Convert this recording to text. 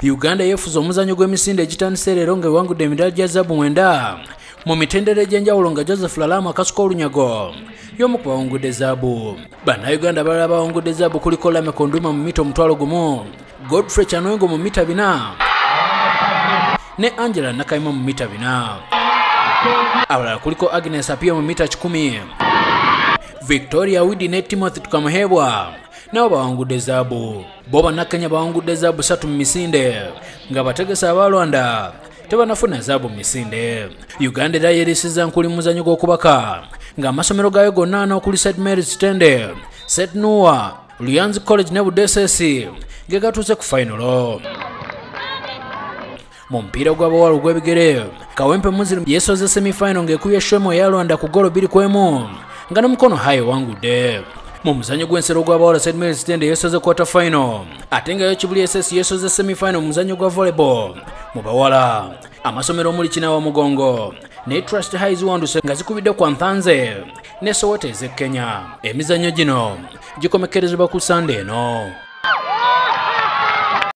Uganda yefuza omuzannyo gw'emisinde egitandise leero nga ewangudde emidaala gya zaabu 9 mu mitendera egy'enjawulo nga Joseph Lalama akasuka olunyago y'omu ku bawangudde zaabu. Bannayuganda abalala bawangudde zaabu kuliko Lame Konduma mu mita 1,000, Godfrey Chanwengo mu mita 4 ne Angela Nakayima mu mita 4. Abalala kuliko Agnes Apia mu mita 10, Victoria Widi ne Timothy Tukamuhebwa nabo bawangudde zaabu. Bo bannakenya bawangudde zaabu 3 mu misinde nga bategesa aba Rwanda tebanafuna zaabu mu misinde. Uganda era yeerisiza nkuuli mu muzannyo gw'okubaka nga amasomero gaayo gonna okuli St Mary's Sande, St Noah, Luyanzi College ne Budesesi ge gatuuse ku final. Mu mupiira gw'abawala ogw'ebigere Kawempe Muslim yeesoze semi-final ng'ekubye Shemo ya Rwanda ku golo 2-1 nga ne Mukono High ewangudde. Mu muzannyo gw'ensero gw'abawala St Mary's Sande yeesoze quarter final ate nga Kibuli SS yeesoze semi-final mu muzannyo gwa volleyball. Mu bawala amasomero omuli Kinawa Mugongo ne Trust High ziwanduse nga zikubidde kwa Nthanze ne Soweto ez'e Kenya. Emizannyo gino gikomekerezebwa ku Sande eno.